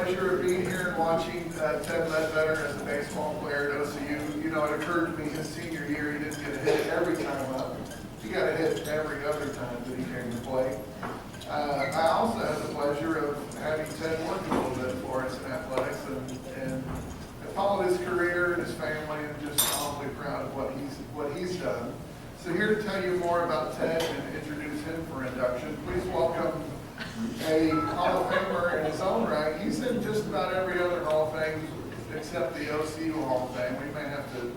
pleasure of being here and watching Ted Ledbetter as a baseball player at OCU. You know, it occurred to me his senior year, he didn't get a hit every time up. He got a hit every other time that he came to play. I also had the pleasure of having Ted work a little bit for us in athletics, and I followed his career and his family, and just awfully proud of what he's done. So here to tell you more about Ted and introduce him for induction, please welcome a Hall of Famer in his own right. He's in just about every other Hall of Fame except the OCU Hall of Fame. We may have to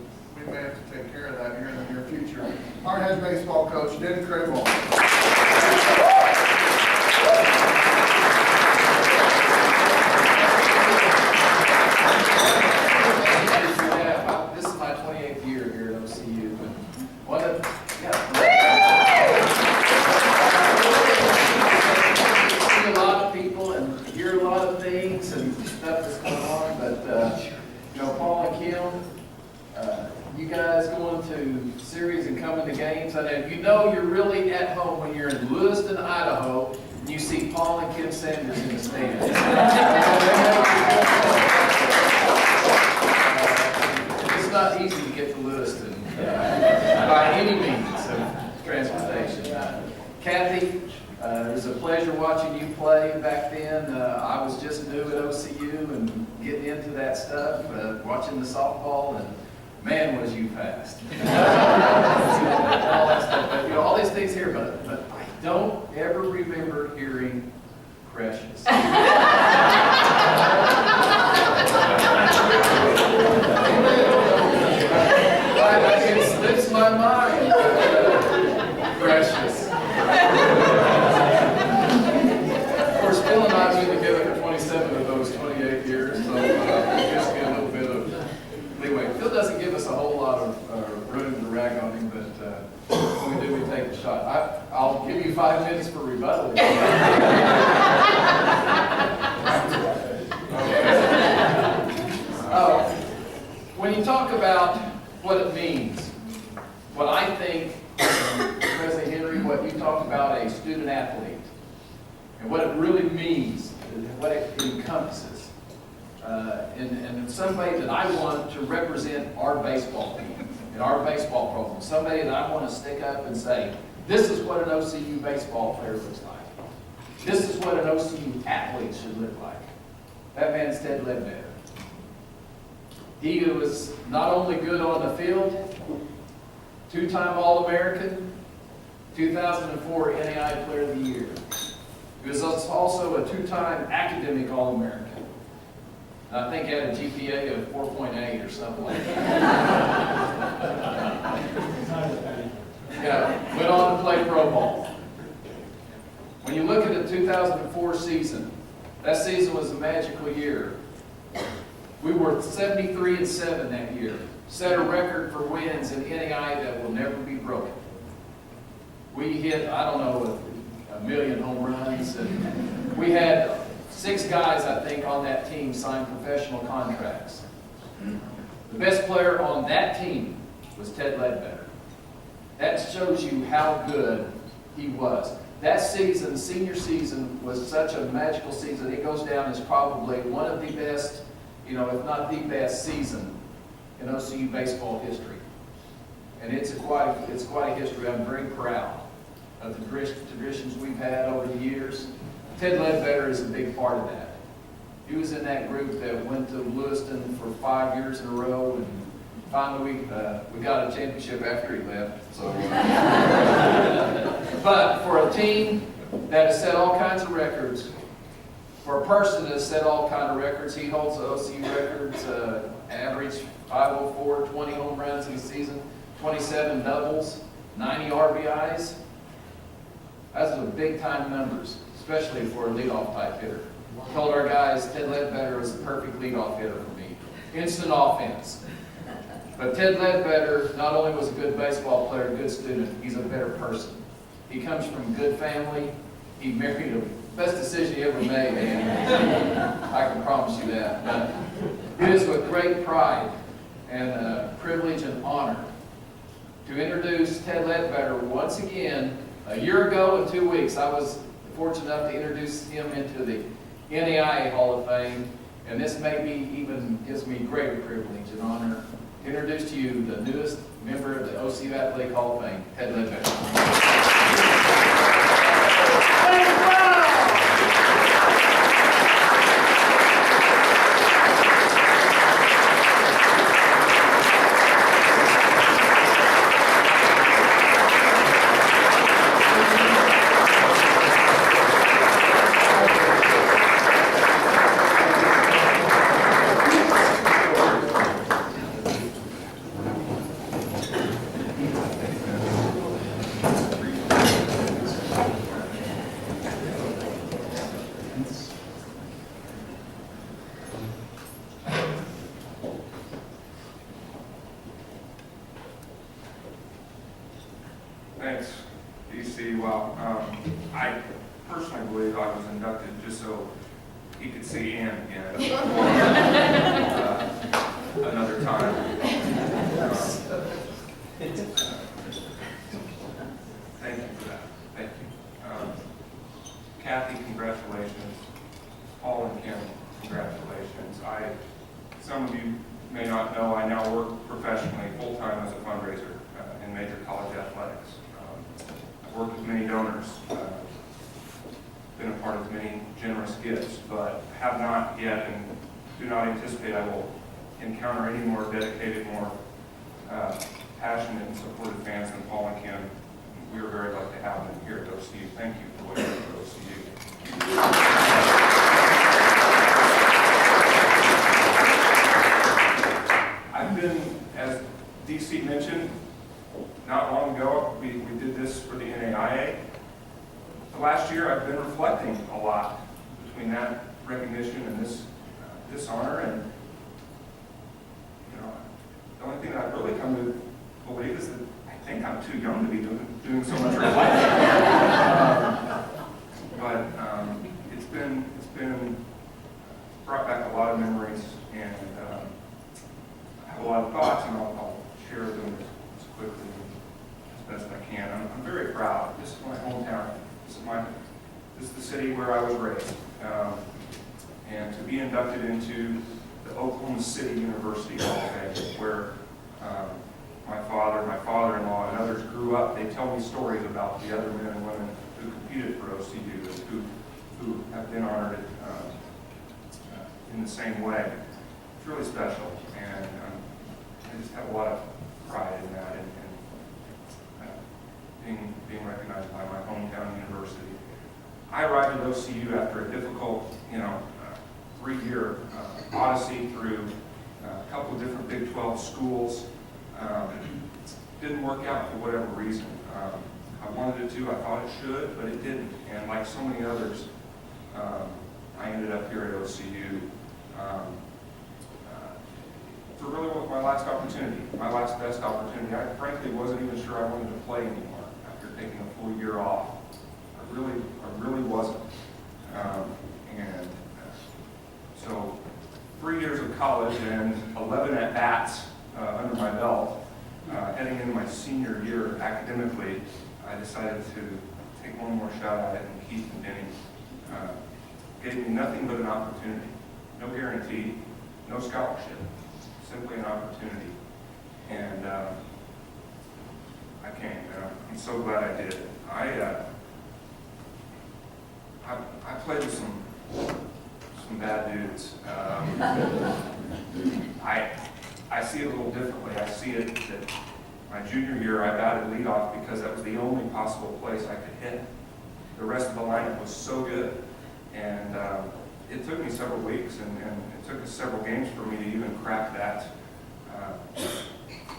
take care of that here in the near future. Our head baseball coach, Denney Crabaugh. This is my 28th year here at OCU. See a lot of people and hear a lot of things and stuff that's going on, but you know, Paul and Kim, you guys going to series and coming to games, and you know you're really at home when you're in Lewiston, Idaho, and you see Paul and Kim Sanders in the stands. It's not easy to get to Lewiston by any means of transportation. Kathy, it was a pleasure watching you play back then. I was just new at OCU and getting into that stuff, watching the softball, and man, was you fast. All that stuff. But, you know, all these things here, but I don't ever remember hearing Precious. It slips my mind. Precious. Of course, Phil and I have been together for 27 of those 28 years, so it gives me a little bit of leeway. Phil doesn't give us a whole lot of room to rag on him, but when we do, we take a shot. I'll give you 5 minutes for rebuttal. When you talk about what it means, what I think, President Henry, what you talk about a student athlete, and what it really means, what it encompasses, and somebody that I want to represent our baseball team and our baseball program, somebody that I want to stick up and say, this is what an OCU baseball player looks like. This is what an OCU athlete should look like. That man's Ted Ledbetter. He was not only good on the field, two-time All-American, 2004 NAIA Player of the Year. He was also a two-time academic All-American. I think he had a GPA of 4.8 or something like that. Yeah, went on to play pro ball. When you look at the 2004 season, that season was a magical year. We were 73-7 that year. Set a record for wins in NAIA that will never be broken. We hit, I don't know, a million home runs, and we had 6 guys, I think, on that team sign professional contracts. The best player on that team was Ted Ledbetter. That shows you how good he was. That season, senior season, was such a magical season. It goes down as probably one of the best, you know, if not the best season in OCU baseball history. And it's quite a history. I'm very proud of the traditions we've had over the years. Ted Ledbetter is a big part of that. He was in that group that went to Lewiston for 5 years in a row, and finally we got a championship after he left. So, but for a team that has set all kinds of records, for a person that has set all kinds of records, he holds the OCU records, average 504, 20 home runs in a season, 27 doubles, 90 RBIs. Those are big time numbers, especially for a leadoff type hitter. Told our guys Ted Ledbetter was the perfect leadoff hitter for me. Instant offense. But Ted Ledbetter not only was a good baseball player, a good student, he's a better person. He comes from a good family. He married the best decision he ever made, man. I can promise you that. But it is with great pride and privilege and honor to introduce Ted Ledbetter once again. A year ago in 2 weeks, I was fortunate enough to introduce him into the NAIA Hall of Fame, and this maybe even gives me greater privilege and honor to introduce to you the newest member of the OCU Athletic Hall of Fame, Ted Ledbetter. Thanks, DC. Well, I personally believe I was inducted just so he could see Ann again another time. Thank you for that. Thank you. Kathy, congratulations. Paul and Kim, congratulations. Some of you may not know, I now work professionally, full-time as a fundraiser in major college athletics. I've worked with many donors, been a part of many generous gifts, but have not yet and do not anticipate I will encounter any more dedicated, more passionate and supportive fans than Paul and Kim. We are very lucky to have them here at OCU. Thank you for what you do at OCU. I've been, as DC mentioned, not long ago, we did this for the NAIA. The last year, I've been reflecting a lot between that recognition and this honor, and the only thing that I've really come to believe is that I think I'm too young to be doing so much reflecting. But it's been brought back a lot of memories, and I have a lot of thoughts, and I'll share them as quickly as best I can. I'm very proud. This is my hometown. This is the city where I was raised, and to be inducted into the Oklahoma City University Hall of Fame, where my father-in-law, and others grew up. They tell me stories about the other men and women who competed for OCU and who have been honored in the same way. It's really special, and I just have a lot of pride in that, and being recognized by my hometown university. I arrived at OCU after a difficult, 3-year odyssey through a couple of different Big 12 schools. Didn't work out for whatever reason. I wanted it to, I thought it should, but it didn't. And like so many others, I ended up here at OCU for really my last opportunity, my last best opportunity. I frankly wasn't even sure I wanted to play anymore after taking a full year off. I really wasn't. So 3 years of college and 11 at-bats under my belt, heading into my senior year academically, I decided to take one more shot at it, and Keith and Denney gave me nothing but an opportunity. No guarantee, no scholarship, simply an opportunity. And I came, and I'm so glad I did. I played with some bad dudes. I see it a little differently. I see it that my junior year I batted leadoff because that was the only possible place I could hit. The rest of the lineup was so good, and it took me several weeks, and it took us several games for me to even crack that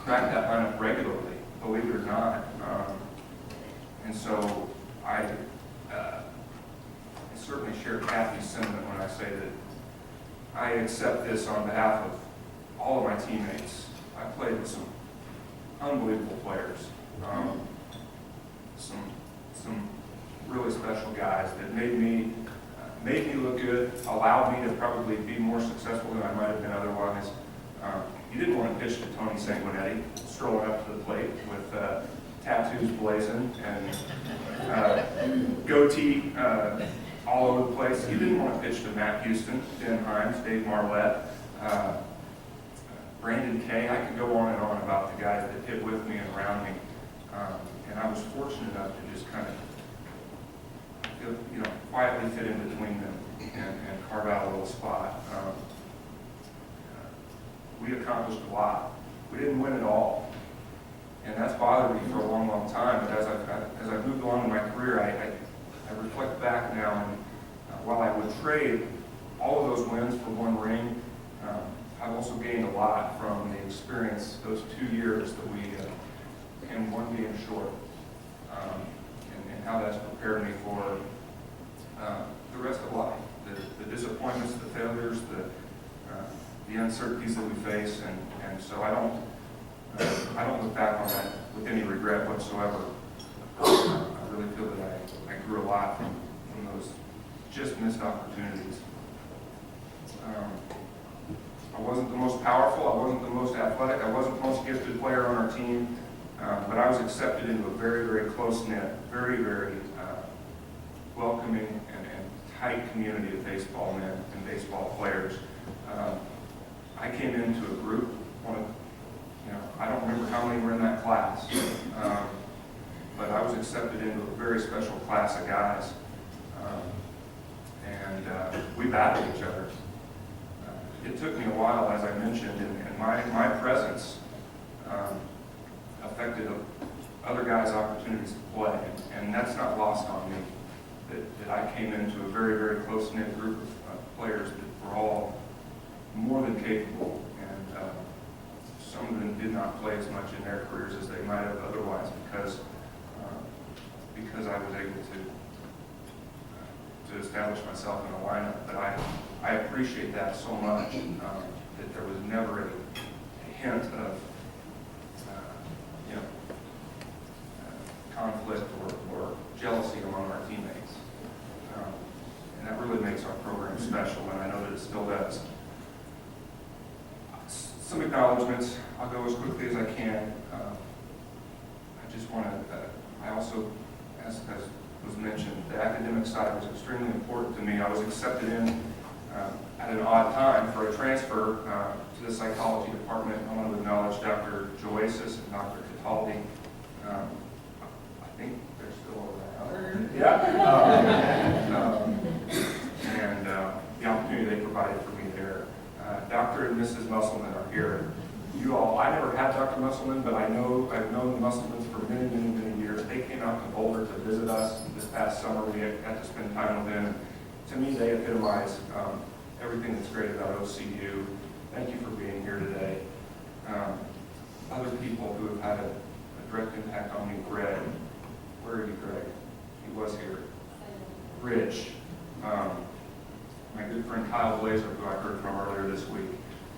lineup regularly, believe it or not. And so I certainly share Kathy's sentiment when I say that I accept this on behalf of all of my teammates. I played with some unbelievable players, some really special guys that made me look good, allowed me to probably be more successful than I might have been otherwise. You didn't want to pitch to Tony Sanguinetti, strolling up to the plate with tattoos blazing and goatee all over the place. He didn't want to pitch to Matt Houston, Ben Himes, Dave Marlette, Brandon Kay. I could go on and on about the guys that hit with me and around me. And I was fortunate enough to just kind of, quietly fit in between them and carve out a little spot. We accomplished a lot. We didn't win it all. And that's bothered me for a long, long time. But as I've moved along in my career, I reflect back now, and while I would trade all of those wins for one ring, I've also gained a lot from the experience those 2 years that we, and one being short, and how that's prepared me for the rest of life. The disappointments, the failures, the uncertainties that we face, and so I don't look back on that with any regret whatsoever. I really feel that I grew a lot from those just missed opportunities. I wasn't the most powerful, I wasn't the most athletic, I wasn't the most gifted player on our team, but I was accepted into a very, very close-knit, very, very welcoming and tight community of baseball men and baseball players. I came into a group, I don't remember how many were in that class, but I was accepted into a very special class of guys, and we battled each other. It took me a while, as I mentioned, and my presence affected other guys' opportunities to play, and that's not lost on me, that I came into a very, very close-knit group of players that were all more than capable, and some of them did not play as much in their careers as they might have otherwise because I was able to establish myself in a lineup. But I appreciate that so much, that there was never a hint of conflict or jealousy among our teammates. And that really makes our program special, and I know that it still does. Some acknowledgments. I'll go as quickly as I can. I just want to, I also, as was mentioned, the academic side was extremely important to me. I was accepted in at an odd time for a transfer to the psychology department. I want to acknowledge Dr. Joasis and Dr. Cataldi. I think they're still around. Yeah. And the opportunity they provided for me there. Dr. and Mrs. Musselman are here. You all, I never had Dr. Musselman, but I've known the Musselmans for many, many, many years. They came out to Boulder to visit us this past summer. We got to spend time with them. To me, they epitomize everything that's great about OCU. Thank you for being here today. Other people who have had a direct impact on me, Greg. Where are you, Greg? He was here. Rich. My good friend Kyle Blazer, who I heard from earlier this week,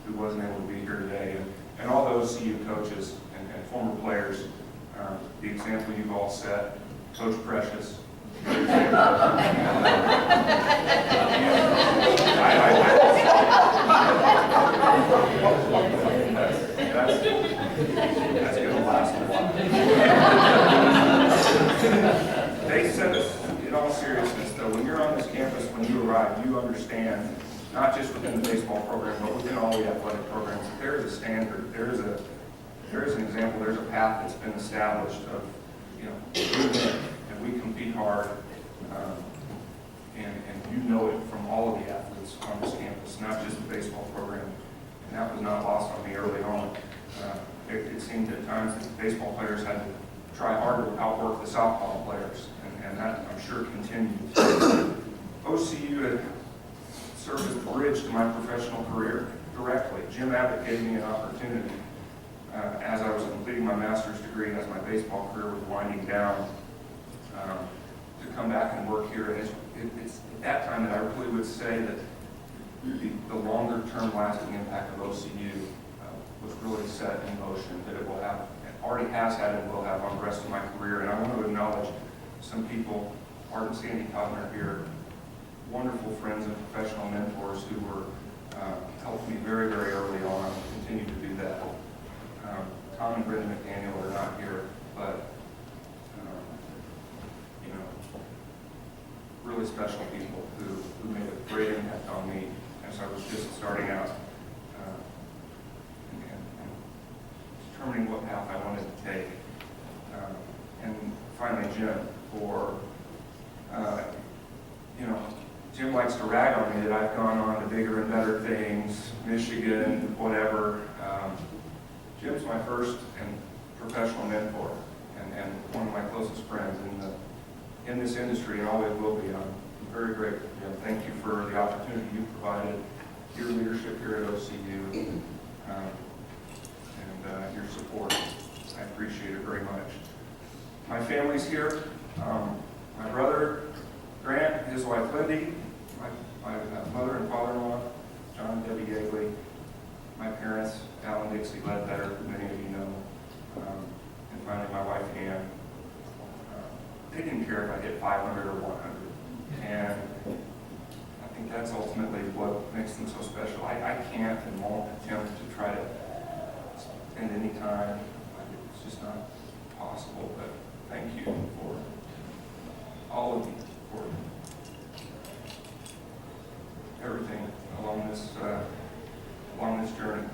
who wasn't able to be here today, and all the OCU coaches and former players, the example you've all set, Coach Precious. That's going to last a while. They said this, in all seriousness, though, when you're on this campus, when you arrive, you understand, not just within the baseball program, but within all the athletic programs, there is a standard, there is an example, there's a path that's been established of, we win and we compete hard, and you know it from all of the athletes on this campus, not just the baseball program. And that was not lost on me early on. It seemed at times that baseball players had to try harder to outwork the softball players, and that, I'm sure, continues. OCU had served as a bridge to my professional career directly. Jim Abbott gave me an opportunity as I was completing my master's degree, as my baseball career was winding down, to come back and work here. And it's at that time that I really would say that the longer-term lasting impact of OCU was really set in motion, that it will have, it already has had and will have on the rest of my career. And I want to acknowledge some people, Art and Sandy Cotton here, wonderful friends and professional mentors who were helped me very, very early on, and continue to do that. Tom and Brenda McDaniel are not here, but really special people. on me as I was just starting out and determining what path I wanted to take. And finally, Jim, for, Jim likes to rag on me that I've gone on to bigger and better things, Michigan, whatever. Jim's my first and professional mentor and one of my closest friends in this industry, and always will be. I'm very grateful. Thank you for the opportunity you provided, your leadership here at OCU, and your support. I appreciate it very much. My family's here. My brother, Grant, his wife, Lindy, my mother and father-in-law, John and Debbie Yeagley, my parents, Al and Dixie Ledbetter, who many of you know, and finally my wife, Ann. They didn't care if I hit 500 or 100, and I think that's ultimately what makes them so special. I can't and won't attempt to try to spend any time. It's just not possible, but thank you for all of you for everything along this journey.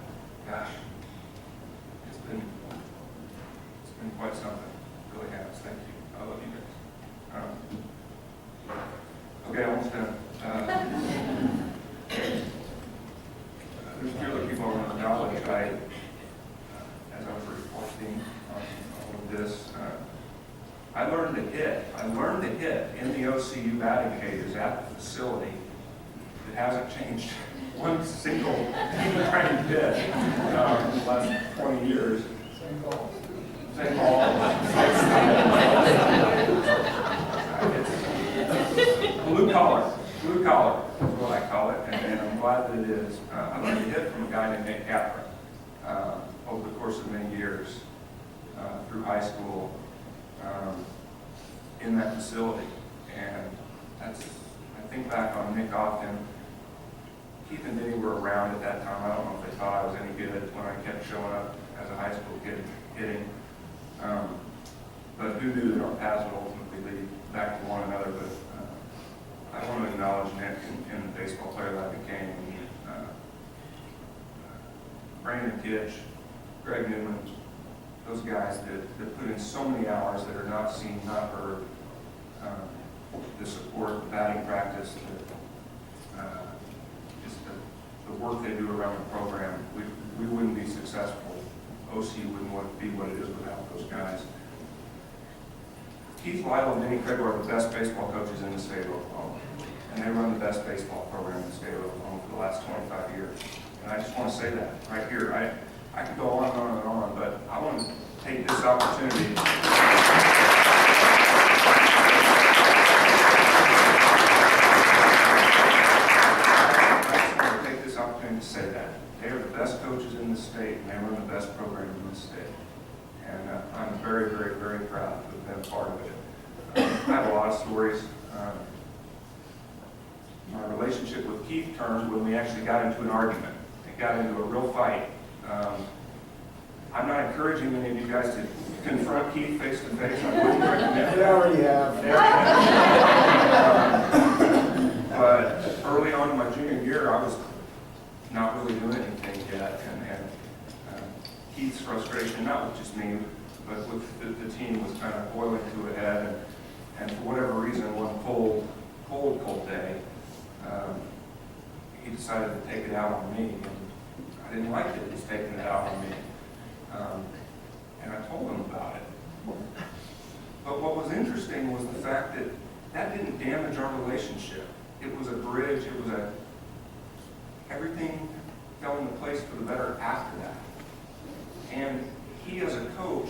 Gosh, it's been quite something. It really has. Thank you. I love you guys. Okay, almost done. There's a few other people I want to acknowledge. As I was reflecting on all of this, I learned to hit in the OCU batting cages at the facility. It hasn't changed one single tiny bit in the last 20 years. Same ball. Blue collar is what I call it, and I'm glad that it is. I learned to hit from a guy named Nate Catherine over the course of many years through high school in that facility, and I think back on Nick often. Keith and Denney were around at that time. I don't know if they thought I was any good when I kept showing up as a high school kid hitting. But who knew that our paths would ultimately lead back to one another. But I want to acknowledge Nick and the baseball player that I became. Brandon Kitch, Greg Newman, those guys that put in so many hours that are not seen, not heard. The support, the batting practice, the work they do around the program, we wouldn't be successful. OCU wouldn't be what it is without those guys. Keith Lyle and Denney Crabaugh are the best baseball coaches in the state of Oklahoma, and they run the best baseball program in the state of Oklahoma for the last 25 years. And I just want to say that right here. I could go on and on and on, but I want to take this opportunity. To say that. They are the best coaches in the state, and they run the best program in the state. And I'm very, very, very proud to have been a part of it. I have a lot of stories. My relationship with Keith turned when we actually got into an argument. It got into a real fight. I'm not encouraging any of you guys to confront Keith face to face. I wouldn't recommend it. They already have. But early on in my junior year, I was not really doing anything yet, and Keith's frustration, not with just me, but with the team, was kind of boiling to a head, and for whatever reason, one cold day, he decided to take it out on me, and I didn't like that he's taking it out on me, and I told him about it. But what was interesting was the fact that didn't damage our relationship. It was a bridge, everything fell into place for the better after that. And he, as a coach,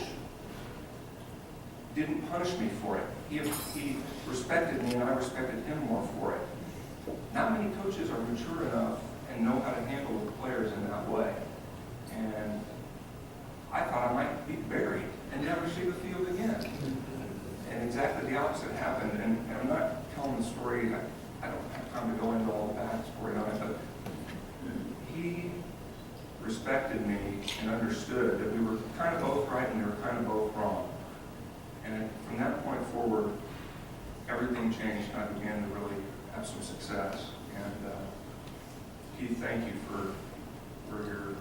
didn't punish me for it. He respected me, and I respected him more for it. Not many coaches are mature enough and know how to handle the players in that way. And I thought I might be buried and never see the field again. And exactly the opposite happened. And I'm not telling the story, I don't have time to go into all the backstory on it, but he respected me and understood that we were kind of both right and we were kind of both wrong. And from that point forward, everything changed, and I began to really have some success. And Keith, thank you for your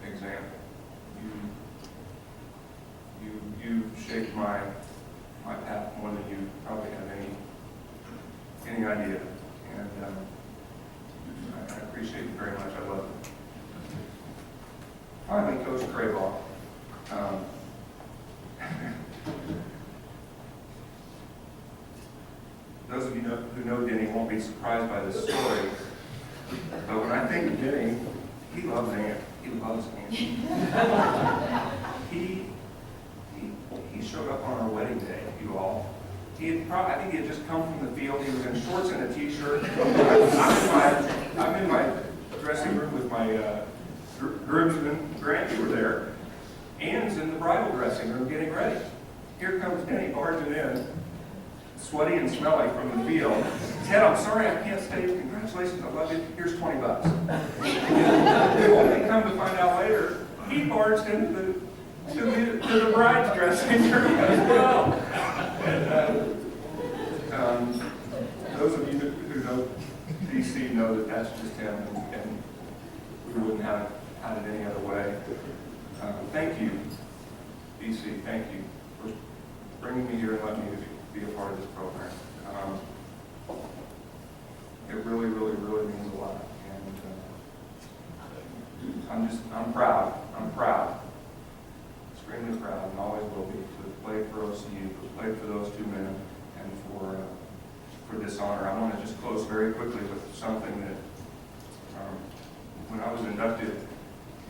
example. You shaped my path more than you probably have any idea. And I appreciate you very much. I love it. Finally, Coach Crabaugh. Those of you who know Denney won't be surprised by this story, but when I think of Denney, he loves Ant. He loves Ant. He showed up on our wedding day, you all. I think he had just come from the field. He was in shorts and a t-shirt. I'm in my dressing room with my groomsmen. Grant, you were there. Ann's in the bridal dressing room getting ready. Here comes Denney barging in, sweaty and smelly from the field. Ted, I'm sorry I can't stay. Congratulations, I love you. Here's $20. Only come to find out later, he barged into the bride's dressing room as well. And, those of you who know DC know that that's just him, and we wouldn't have had it any other way. Thank you, DC. Thank you for bringing me here and letting me be a part of this program. It really, really, really means a lot. And I'm proud. I'm proud. Extremely proud, and always will be, to play for OCU, to play for those two men, and for this honor. I want to just close very quickly with something that when I was inducted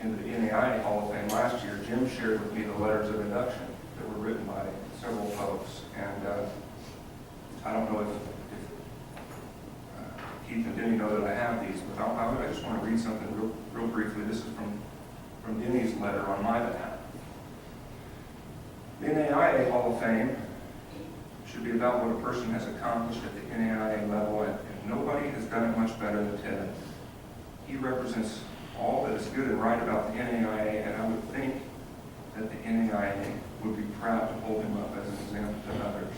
into the NAIA Hall of Fame last year, Jim shared with me the letters of induction that were written by several folks. And I don't know if Keith and Denney know that I have these, but I just want to read something real briefly. This is from Denney's letter on my behalf. The NAIA Hall of Fame should be about what a person has accomplished at the NAIA level, and nobody has done it much better than Ted. He represents all that is good and right about the NAIA, and I would think that the NAIA would be proud to hold him up as an example to others.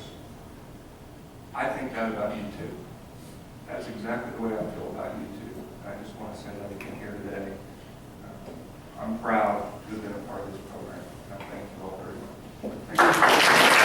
I think that about you too. That's exactly the way I feel about you too. I just want to say that again here today. I'm proud to have been a part of this program. I thank you all very much. Thank you.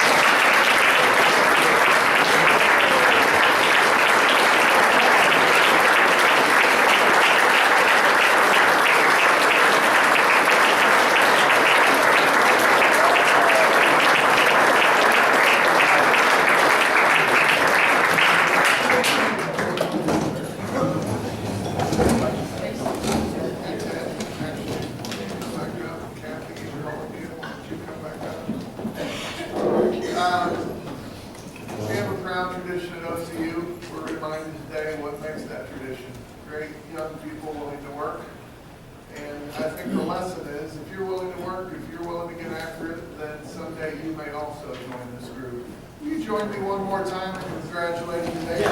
We have a proud tradition at OCU. We're reminded today what makes that tradition. Great young people willing to work. And I think the lesson is, if you're willing to work, if you're willing to get after it, then someday you may also join this group. Will you join me one more time in congratulating today?